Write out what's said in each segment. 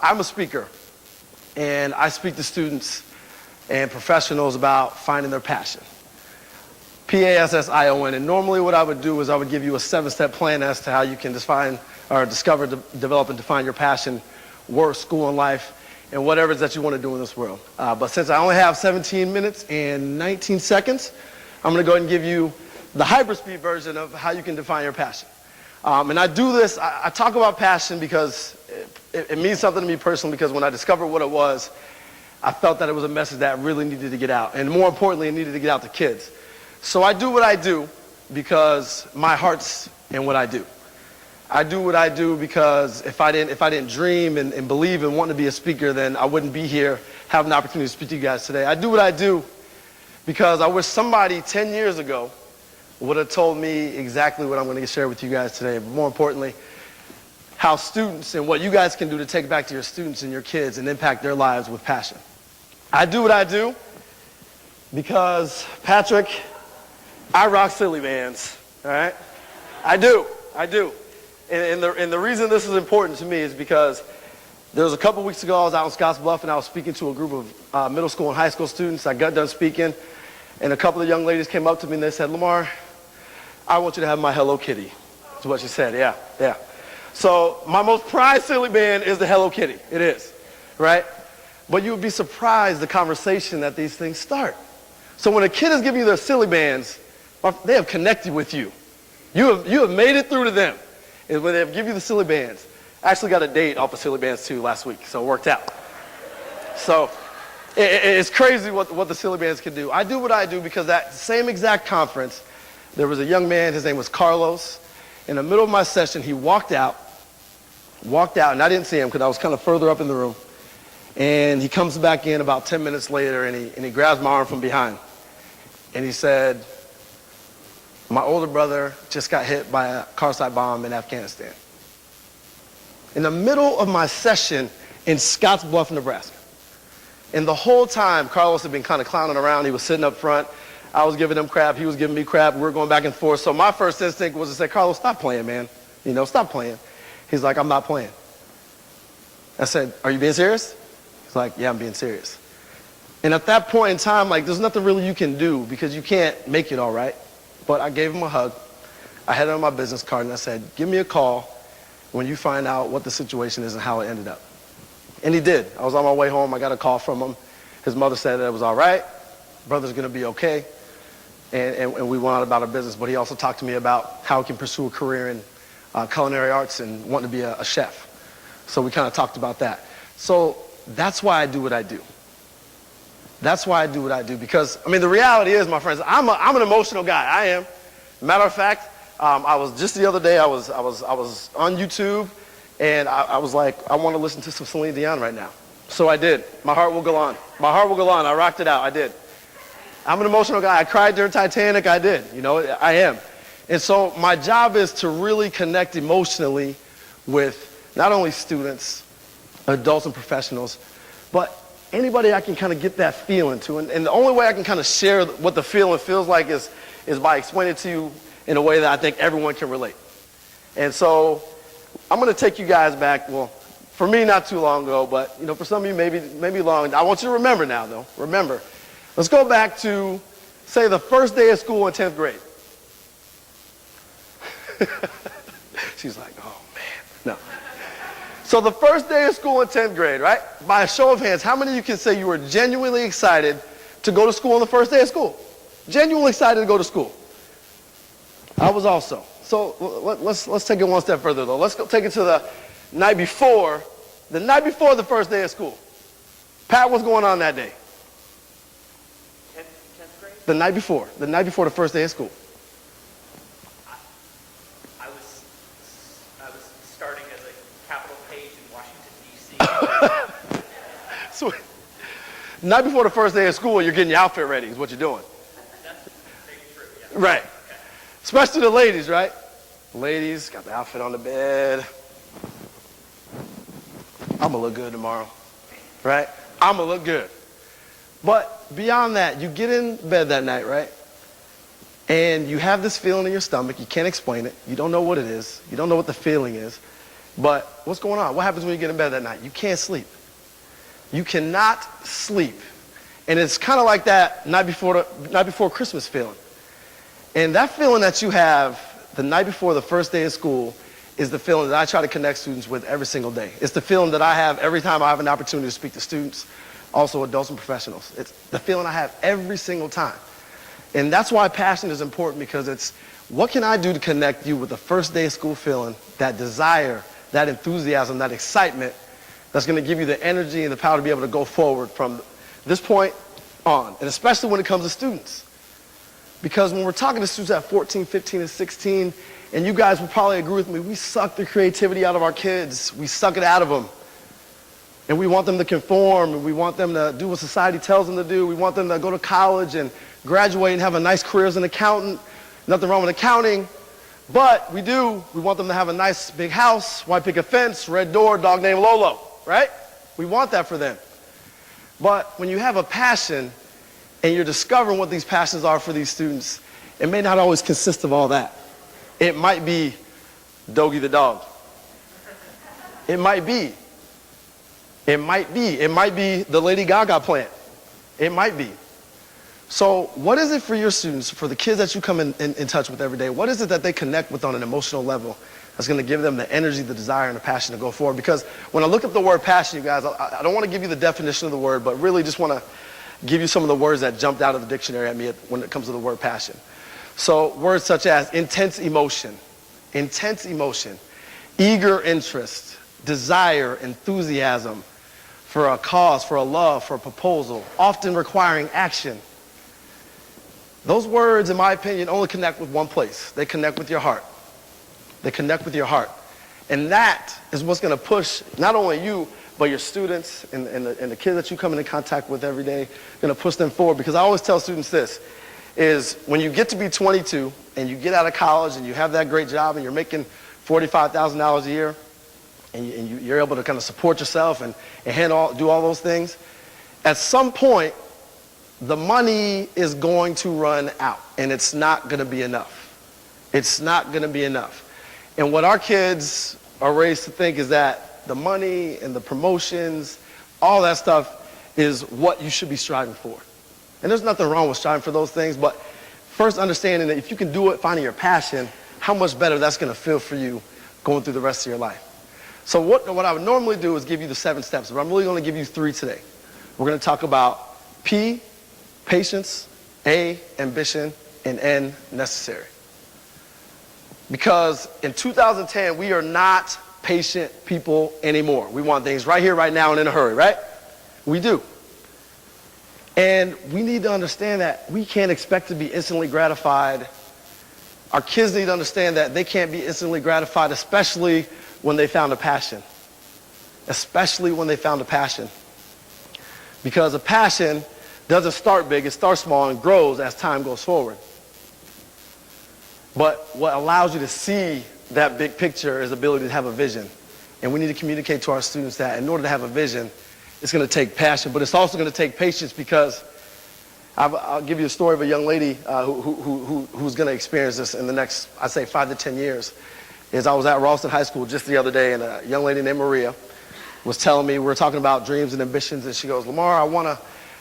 I'm a speaker, and I speak to students and professionals about finding their passion. P-A-S-S-I-O-N. And normally what I would do is I would give you a 7-step plan as to how you can discover, develop, and define your passion, work, school, and life, and whatever it is that you want to do in this world. But since I only have 17 minutes and 19 seconds, I'm going to go ahead and give you the hyperspeed version of how you can define your passion. And I do this, I talk about passion because it means something to me personally, because when I discovered what it was, I felt that it was a message that really needed to get out. And more importantly, it needed to get out to kids. So I do what I do because my heart's in what I do. I do what I do because if I didn't dream and believe and want to be a speaker, then I wouldn't be here having an opportunity to speak to you guys today. I do what I do because I wish somebody 10 years ago would have told me exactly what I'm going to share with you guys today. But more importantly, how students and what you guys can do to take back to your students and your kids and impact their lives with passion. I do what I do because, Patrick, I rock silly bands, all right? I do. And the reason this is important to me is because there was a couple weeks ago I was out in Scottsbluff and I was speaking to a group of middle school and high school students. I got done speaking and a couple of young ladies came up to me and they said, "Lamarr, I want you to have my Hello Kitty." That's what she said, yeah. So my most prized silly band is the Hello Kitty. It is, right? But you would be surprised the conversation that these things start. So when a kid is giving you their silly bands, they have connected with you. You have made it through to them. And when they give you the silly bands, I actually got a date off of silly bands too last week, so it worked out. So it's crazy what the silly bands can do. I do what I do because that same exact conference, there was a young man, his name was Carlos. In the middle of my session, he walked out, and I didn't see him because I was kind of further up in the room. And he comes back in about 10 minutes later, and he grabs my arm from behind. And he said, "My older brother just got hit by a car-side bomb in Afghanistan." In the middle of my session in Scottsbluff, Nebraska. And the whole time, Carlos had been kind of clowning around. He was sitting up front. I was giving him crap. He was giving me crap. We were going back and forth. So my first instinct was to say, "Carlos, stop playing, man. Stop playing." He's like, "I'm not playing." I said, "Are you being serious?" He's like, "Yeah, I'm being serious." And at that point in time, there's nothing really you can do because you can't make it all right. But I gave him a hug. I had it on my business card, and I said, "Give me a call when you find out what the situation is and how it ended up." And he did. I was on my way home. I got a call from him. His mother said that it was all right. Brother's going to be okay. And we went on about our business. But he also talked to me about how he can pursue a career in culinary arts and wanting to be a chef. So we kind of talked about that. So that's why I do what I do. That's why I do what I do. Because, the reality is, my friends, I'm an emotional guy. I am. Matter of fact, I was just the other day, I was on YouTube, and I was like, I want to listen to some Celine Dion right now. So I did. My Heart Will Go On. My Heart Will Go On. I rocked it out. I did. I'm an emotional guy. I cried during Titanic. I did. I am. And so my job is to really connect emotionally with not only students, adults and professionals, but anybody I can kind of get that feeling to. And the only way I can kind of share what the feeling feels like is by explaining it to you in a way that I think everyone can relate. And so I'm going to take you guys back, well, for me, not too long ago, but for some of you, maybe long. I want you to remember now, though. Remember. Let's go back to, say, the first day of school in 10th grade. She's like, "Oh, man." No. So the first day of school in 10th grade, right? By a show of hands, how many of you can say you were genuinely excited to go to school on the first day of school? Genuinely excited to go to school. I was also. So let's take it one step further, though. Let's go take it to the night before the first day of school. Pat, what's going on that day? 10th grade? The night before the first day of school. I was starting as a capital page in Washington, D.C. So, night before the first day of school, you're getting your outfit ready is what you're doing. That's maybe true, yeah. Right. Okay. Especially the ladies, right? Ladies, got the outfit on the bed. I'm going to look good tomorrow, right? I'm going to look good. But beyond that, you get in bed that night, right? And you have this feeling in your stomach. You can't explain it. You don't know what it is. You don't know what the feeling is. But what's going on? What happens when you get in bed that night? You can't sleep. You cannot sleep. And it's kind of like that night before Christmas feeling. And that feeling that you have the night before the first day of school is the feeling that I try to connect students with every single day. It's the feeling that I have every time I have an opportunity to speak to students, also adults and professionals. It's the feeling I have every single time. And that's why passion is important, because it's what can I do to connect you with the first day of school feeling, that desire, that enthusiasm, that excitement that's going to give you the energy and the power to be able to go forward from this point on, and especially when it comes to students. Because when we're talking to students at 14, 15, and 16, and you guys will probably agree with me, we suck the creativity out of our kids. We suck it out of them. And we want them to conform, and we want them to do what society tells them to do. We want them to go to college and graduate and have a nice career as an accountant. Nothing wrong with accounting. But we want them to have a nice big house, white picket fence, red door, dog named Lolo, right? We want that for them. But when you have a passion and you're discovering what these passions are for these students, it may not always consist of all that. It might be Doggy the dog. It might be. It might be. It might be the Lady Gaga plant. It might be. So what is it for your students, for the kids that you come in touch with every day? What is it that they connect with on an emotional level that's going to give them the energy, the desire, and the passion to go forward? Because when I look at the word passion, you guys, I don't want to give you the definition of the word, but really just want to give you some of the words that jumped out of the dictionary at me when it comes to the word passion. So words such as intense emotion, eager interest, desire, enthusiasm for a cause, for a love, for a proposal, often requiring action. Those words, in my opinion, only connect with one place. They connect with your heart. They connect with your heart. And that is what's going to push not only you, but your students and the kids that you come into contact with every day, going to push them forward. Because I always tell students this, is when you get to be 22 and you get out of college and you have that great job and you're making $45,000 a year and you're able to kind of support yourself and do all those things, at some point, the money is going to run out, and it's not going to be enough. It's not going to be enough. And what our kids are raised to think is that the money and the promotions, all that stuff is what you should be striving for. And there's nothing wrong with striving for those things, but first understanding that if you can do it, finding your passion, how much better that's going to feel for you going through the rest of your life. So what I would normally do is give you the 7 steps, but I'm really going to give you 3 today. We're going to talk about P, patience, A, ambition, and N, necessary. Because in 2010, we are not patient people anymore. We want things right here, right now, and in a hurry, right? We do. And we need to understand that we can't expect to be instantly gratified. Our kids need to understand that they can't be instantly gratified, especially when they found a passion. Especially when they found a passion. Because a passion doesn't start big, it starts small and grows as time goes forward. But what allows you to see that big picture is the ability to have a vision. And we need to communicate to our students that in order to have a vision, it's going to take passion, but it's also going to take patience, because I'll give you a story of a young lady who's going to experience this in the next, I'd say, 5 to 10 years. I was at Ralston High School just the other day, and a young lady named Maria was telling me, we were talking about dreams and ambitions, and she goes, Lamarr,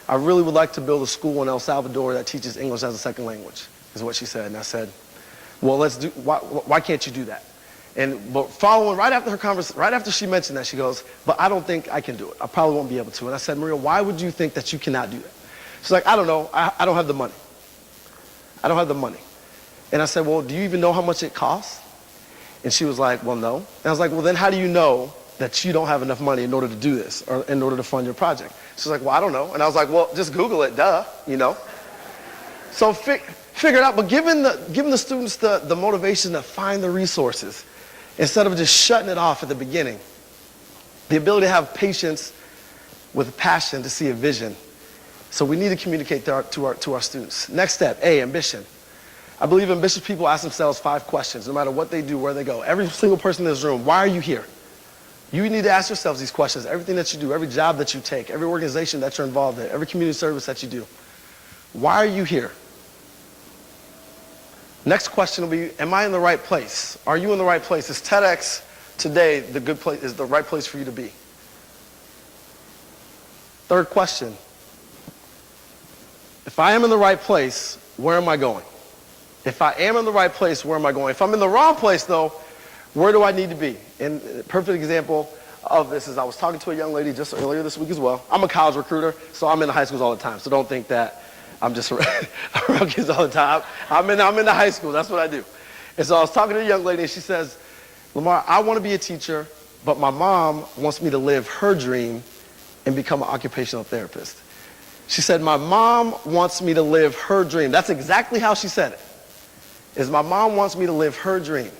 I really would like to build a school in El Salvador that teaches English as a second language, is what she said. And I said, well, why can't you do that? But following right after her conversation, right after she mentioned that, she goes, but I don't think I can do it. I probably won't be able to. And I said, Maria, why would you think that you cannot do that? She's like, I don't know. I don't have the money. I don't have the money. And I said, well, do you even know how much it costs? And she was like, well, no. And I was like, well, then how do you know that you don't have enough money in order to do this, or in order to fund your project? She's like, well, I don't know. And I was like, well, just Google it, duh, you know. So figure it out, but giving the students the motivation to find the resources instead of just shutting it off at the beginning. The ability to have patience with passion to see a vision. So we need to communicate to our students. Next step, A, ambition. I believe ambitious people ask themselves 5 questions, no matter what they do, where they go. Every single person in this room, why are you here? You need to ask yourselves these questions. Everything that you do, every job that you take, every organization that you're involved in, every community service that you do. Why are you here? Next question will be, am I in the right place? Are you in the right place? Is TedX today the good place is the right place for you to be? Third question. If I am in the right place, where am I going? If I am in the right place, where am I going? If I'm in the wrong place, though, where do I need to be? And a perfect example of this is I was talking to a young lady just earlier this week as well. I'm a college recruiter, so I'm in the high schools all the time. So don't think that I'm just around kids all the time. I'm in the high school. That's what I do. And so I was talking to a young lady, and she says, Lamarr, I want to be a teacher, but my mom wants me to live her dream and become an occupational therapist. She said, my mom wants me to live her dream. That's exactly how she said it. Is my mom wants me to live her dream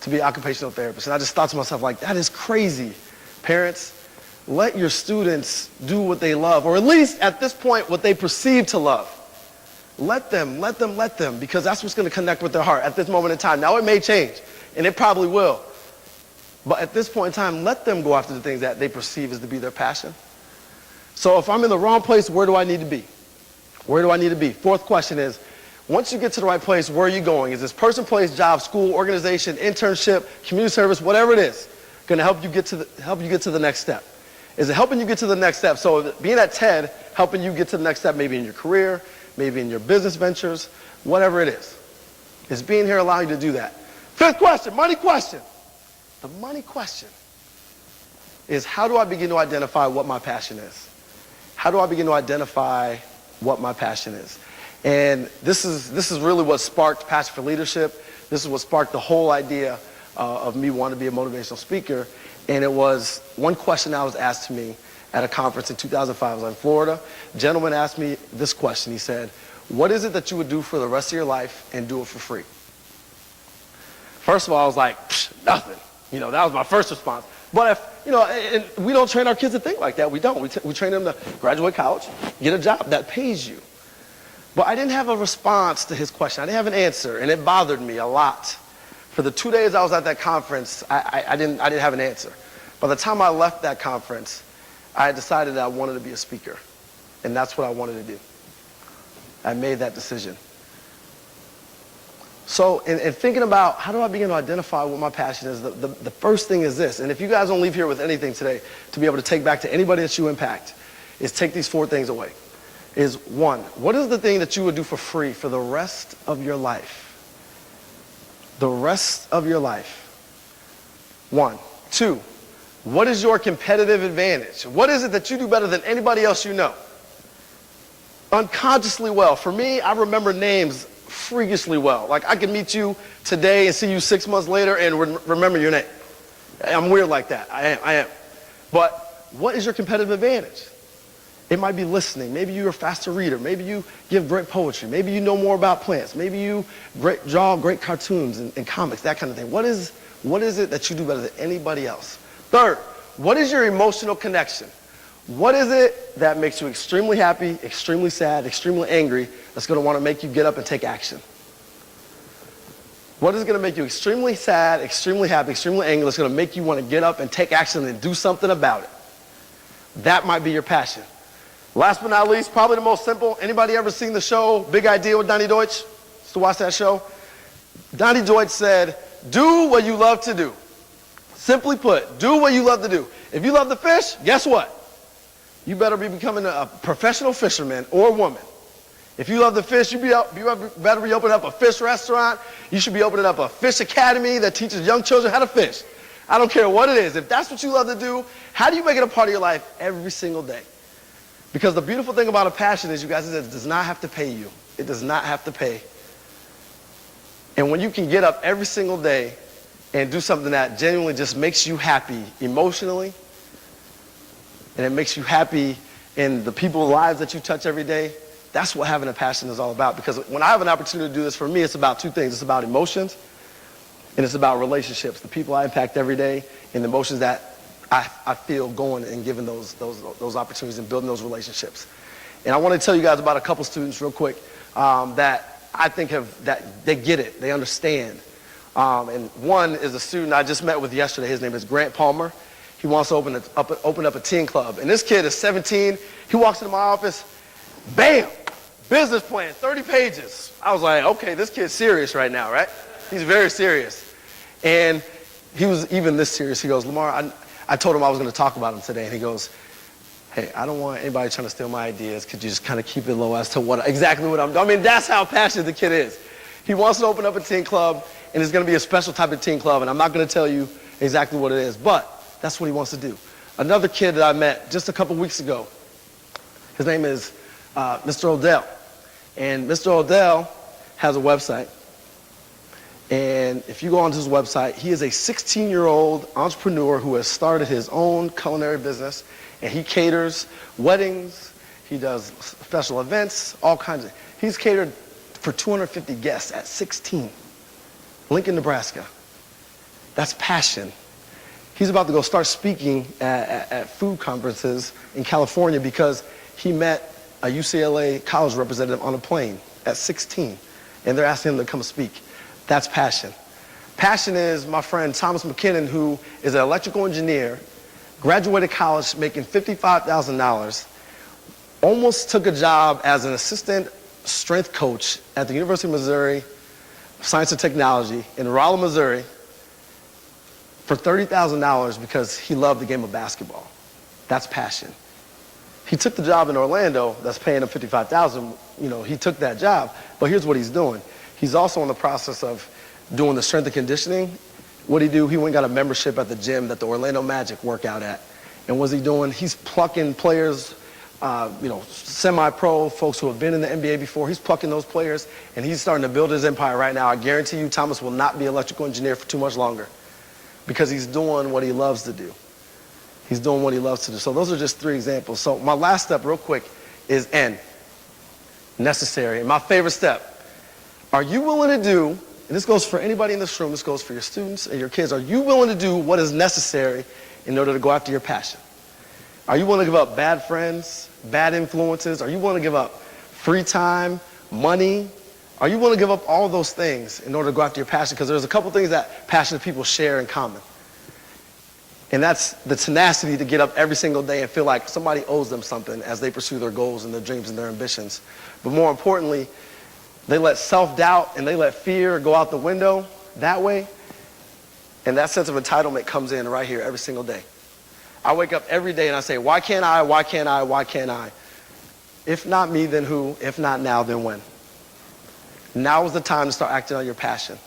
to be an occupational therapist. And I just thought to myself, like, that is crazy. Parents, let your students do what they love, or at least at this point, what they perceive to love. Let them, because that's what's going to connect with their heart at this moment in time. Now, it may change, and it probably will. But at this point in time, let them go after the things that they perceive as to be their passion. So if I'm in the wrong place, where do I need to be? Where do I need to be? Fourth question is, once you get to the right place, where are you going? Is this person, place, job, school, organization, internship, community service, whatever it is, going to help you get to the next step? Is it helping you get to the next step? So being at TED, helping you get to the next step, maybe in your career, maybe in your business ventures, whatever it is. Is being here allowing you to do that? Fifth question, money question. The money question is, how do I begin to identify what my passion is? How do I begin to identify what my passion is? And this is really what sparked Passion for Leadership. This is what sparked the whole idea of me wanting to be a motivational speaker. And it was one question that was asked to me at a conference in 2005. I was in Florida. A gentleman asked me this question. He said, what is it that you would do for the rest of your life and do it for free? First of all, I was like, nothing. That was my first response. But if, and we don't train our kids to think like that. We don't. We train them to graduate college, get a job that pays you. But I didn't have a response to his question. I didn't have an answer, and it bothered me a lot. For the 2 days I was at that conference, I didn't have an answer. By the time I left that conference, I had decided that I wanted to be a speaker, and that's what I wanted to do. I made that decision. So in thinking about how do I begin to identify what my passion is, the first thing is this, and if you guys don't leave here with anything today to be able to take back to anybody that you impact, is take these 4 things away. Is 1, what is the thing that you would do for free for the rest of your life? The rest of your life. 1. 2, what is your competitive advantage? What is it that you do better than anybody else you know? Unconsciously well. For me, I remember names freakishly well. Like, I can meet you today and see you 6 months later and remember your name. I'm weird like that. I am. But what is your competitive advantage? It might be listening. Maybe you're a faster reader. Maybe you give great poetry. Maybe you know more about plants. Maybe you draw great cartoons and comics, that kind of thing. What is it that you do better than anybody else? Third, what is your emotional connection? What is it that makes you extremely happy, extremely sad, extremely angry, that's going to want to make you get up and take action? What is going to make you extremely sad, extremely happy, extremely angry, that's going to make you want to get up and take action and do something about it? That might be your passion. Last but not least, probably the most simple. Anybody ever seen the show Big Idea with Donnie Deutsch? Used to watch that show? Donnie Deutsch said, do what you love to do. Simply put, do what you love to do. If you love to fish, guess what? You better be becoming a professional fisherman or woman. If you love to fish, you better be opening up a fish restaurant. You should be opening up a fish academy that teaches young children how to fish. I don't care what it is. If that's what you love to do, how do you make it a part of your life every single day? Because the beautiful thing about a passion is, you guys, is it does not have to pay you. It does not have to pay. And when you can get up every single day and do something that genuinely just makes you happy emotionally, and it makes you happy in the people's lives that you touch every day, that's what having a passion is all about. Because when I have an opportunity to do this, for me, it's about 2 things. It's about emotions, and it's about relationships, the people I impact every day, and the emotions that I feel going and giving those opportunities and building those relationships. And I want to tell you guys about a couple students real quick that I think that they get it, they understand. And one is a student I just met with yesterday. His name is Grant Palmer. He wants to open up a teen club. And this kid is 17. He walks into my office, bam, business plan, 30 pages. I was like, okay, this kid's serious right now, right? He's very serious. And he was even this serious. He goes, Lamarr, I told him I was going to talk about him today, and he goes, hey, I don't want anybody trying to steal my ideas. Could you just kind of keep it low as to exactly what I'm doing? I mean, that's how passionate the kid is. He wants to open up a teen club, and it's going to be a special type of teen club, and I'm not going to tell you exactly what it is, but that's what he wants to do. Another kid that I met just a couple weeks ago, his name is Mr. Odell, and Mr. Odell has a website, and if you go onto his website, he is a 16-year-old entrepreneur who has started his own culinary business, and he caters weddings, he does special events, all kinds of, he's catered for 250 guests at 16, Lincoln, Nebraska. That's passion. He's about to go start speaking at food conferences in California because he met a UCLA college representative on a plane at 16, and they're asking him to come speak. That's passion. Passion is my friend Thomas McKinnon, who is an electrical engineer, graduated college making $55,000, almost took a job as an assistant strength coach at the University of Missouri Science and Technology in Rolla, Missouri, for $30,000 because he loved the game of basketball. That's passion. He took the job in Orlando that's paying him $55,000. You know, he took that job, but here's what he's doing. He's also in the process of doing the strength and conditioning. What'd he do? He went and got a membership at the gym that the Orlando Magic work out at. And what's he doing? He's plucking players, semi-pro, folks who have been in the NBA before. He's plucking those players, and he's starting to build his empire right now. I guarantee you Thomas will not be an electrical engineer for too much longer because he's doing what he loves to do. He's doing what he loves to do. So those are just 3 examples. So my last step, real quick, is N, necessary. And my favorite step, are you willing to do, and this goes for anybody in this room, this goes for your students and your kids, are you willing to do what is necessary in order to go after your passion? Are you willing to give up bad friends, bad influences? Are you willing to give up free time, money? Are you willing to give up all those things in order to go after your passion? Because there's a couple things that passionate people share in common. And that's the tenacity to get up every single day and feel like somebody owes them something as they pursue their goals and their dreams and their ambitions. But more importantly, they let self-doubt and they let fear go out the window that way. And that sense of entitlement comes in right here every single day. I wake up every day and I say, why can't I, why can't I, why can't I? If not me, then who? If not now, then when? Now is the time to start acting on your passion.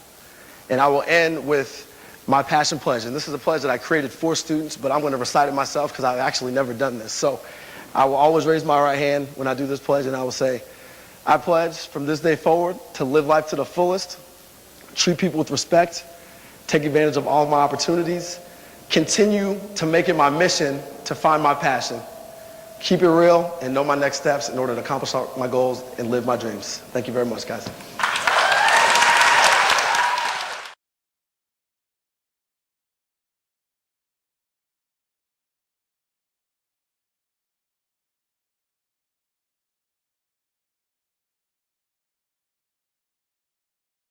And I will end with my passion pledge. And this is a pledge that I created for students, but I'm going to recite it myself because I've actually never done this. So I will always raise my right hand when I do this pledge, and I will say, I pledge from this day forward to live life to the fullest, treat people with respect, take advantage of all of my opportunities, continue to make it my mission to find my passion, keep it real, and know my next steps in order to accomplish my goals and live my dreams. Thank you very much, guys.